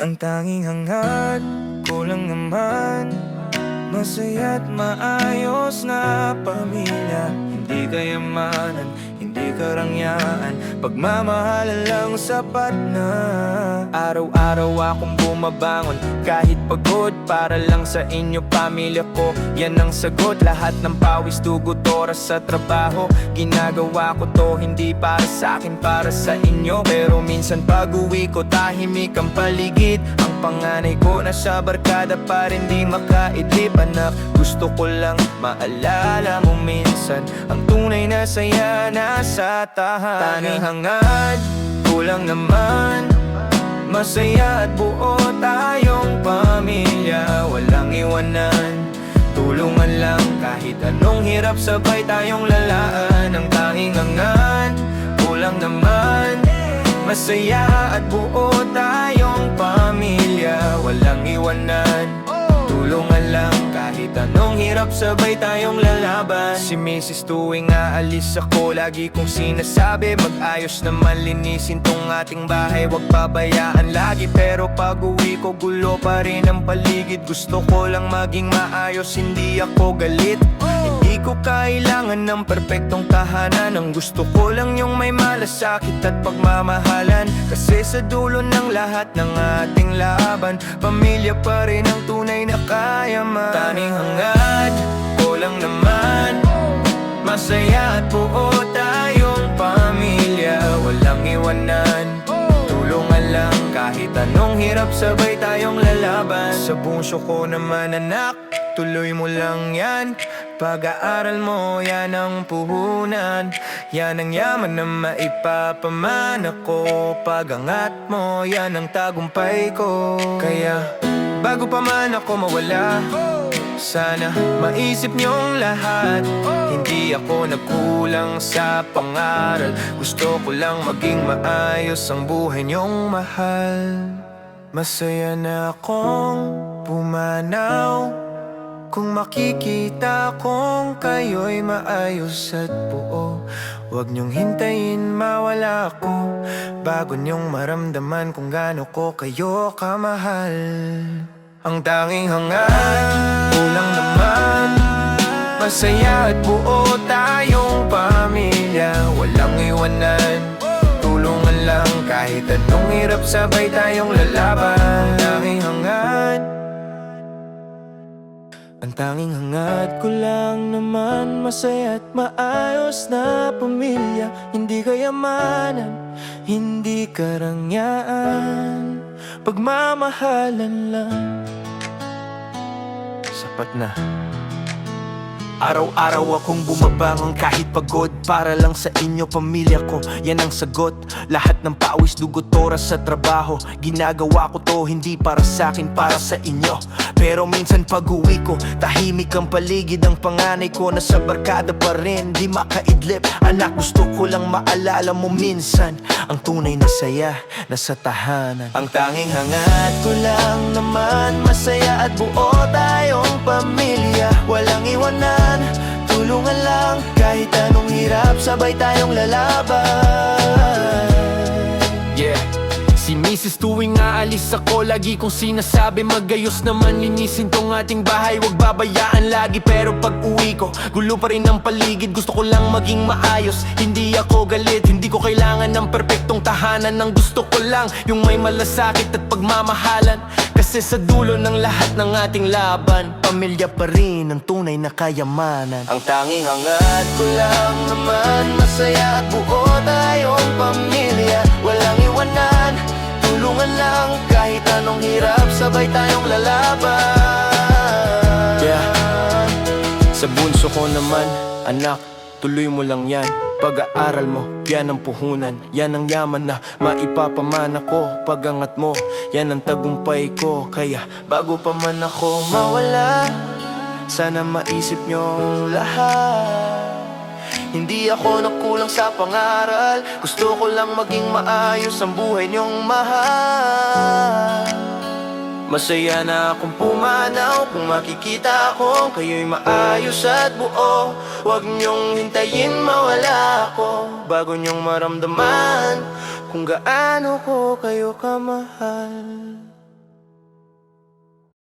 Ang tanging hangad ko lang naman, masaya't maayos na pamilya. Hindi kayamanan, hindi karangyaan, pagmamahalan lang sapat na. Araw-araw akong bumabangon, kahit pagod, para lang sa inyo, pamilya ko. Yan ang sagot, lahat ng pawis, dugot, oras sa trabaho. Ginagawa ko to, hindi para sa akin, para sa inyo. Pero minsan pag uwi ko, tahimik ang paligid. Ang panganay ko nasa barkada pa rin di makaidlip. Anak, gusto ko lang maalala mo minsan, ang tunay na saya nasa tahanan. Tanging hangad ko lang naman, masaya at buo tayong pamilya. Walang iwanan, tulungan lang, kahit anong hirap sabay tayong lalaan. Ang tanging hangad ko lang naman, masaya at buo tayong pamilya. Walang iwanan, tulungan lang, kahit anong hirap sabay tayong lalaban. Si Mrs. tuwing aalis ako, lagi kong sinasabi, mag-ayos naman, linisin tong ating bahay, wag pabayaan lagi. Pero pag uwi ko, gulo pa rin ang paligid. Gusto ko lang maging maayos, hindi ako galit. Hindi ko kailangan ng perpektong tahanan, ang gusto ko lang yung may malasakit at pagmamahalan. Kasi sa dulo ng lahat ng ating laban, pamilya pa rin ang tunay na kayaman. Tanging hangad ko lang naman, masaya at buo tayong pamilya. Walang iwanan, tulungan lang, kahit anong hirap sabay tayong lalaban. Sa bunso ko naman anak, tuloy mo lang yan. Pag-aaral mo, yan ang puhunan, yan ang yaman na maipapamana ko. Pag-angat mo, yan ang tagumpay ko. Kaya bago pa man ako mawala, sana maisip niyong lahat, hindi ako nagkulang sa pangaral. Gusto ko lang maging maayos ang buhay niyong mahal. Masaya na akong pumanaw kung makikita kong kayo'y maayos at buo. Huwag niyong hintayin mawala ako, bago niyong maramdaman kung gaano ko kayo kamahal. Ang tanging hangad ko lang naman, masaya at buo tayong pamilya. Walang iwanan, tulungan lang, kahit anong hirap sabay tayong lalaban. Ang tanging hangad ko lang naman, masaya at maayos na pamilya. Hindi kayamanan, hindi karangyaan, pagmamahalan lang sapat na. Araw-araw akong bumabangon kahit pagod, para lang sa inyo, pamilya ko. Yan ang sagot, lahat ng pawis, dugot, oras sa trabaho. Ginagawa ko to, hindi para sa akin, para sa inyo. Pero minsan pag uwi ko, tahimik ang paligid. Ang panganay ko nasa barkada pa rin, di makaidlip. Anak, gusto ko lang maalala mo minsan, ang tunay na saya nasa tahanan. Ang tanging hangad ko lang naman, masaya at buo tayong pamilya. Walang iwanan, tulungan lang, kahit anong hirap sabay tayong lalaban. Yeah. Si Mrs. tuwing aalis ako, lagi kong sinasabi, magayos naman, linisin tong ating bahay, wag babayaan lagi. Pero pag uwi ko, gulo pa rin ang paligid. Gusto ko lang maging maayos, hindi ako galit. Hindi ko kailangan ng perpektong tahanan, ang gusto ko lang yung may malasakit at pagmamahalan. Kasi sa dulo ng lahat ng ating laban, pamilya pa rin ang tunay na kayamanan. Ang tanging hangad ko lang naman, masaya at buo tayong pamilya. Walang iwanan, tulungan lang, kahit anong hirap sabay tayong lalaban. Yeah. Sa bunso ko naman anak, tuloy mo lang yan. Pag-aaral mo, yan ang puhunan, yan ang yaman na maipapamana ko. Pag-angat mo, yan ang tagumpay ko. Kaya bago pa man ako mawala, sana maisip niyong lahat, hindi ako nagkulang sa pangaral. Gusto ko lang maging maayos ang buhay niyong mahal. Masaya na akong pumanaw kung makikita ko kayo'y maayos at buo. Huwag niyong hintayin mawala ako, bago niyong maramdaman kung gaano ko kayo kamahal.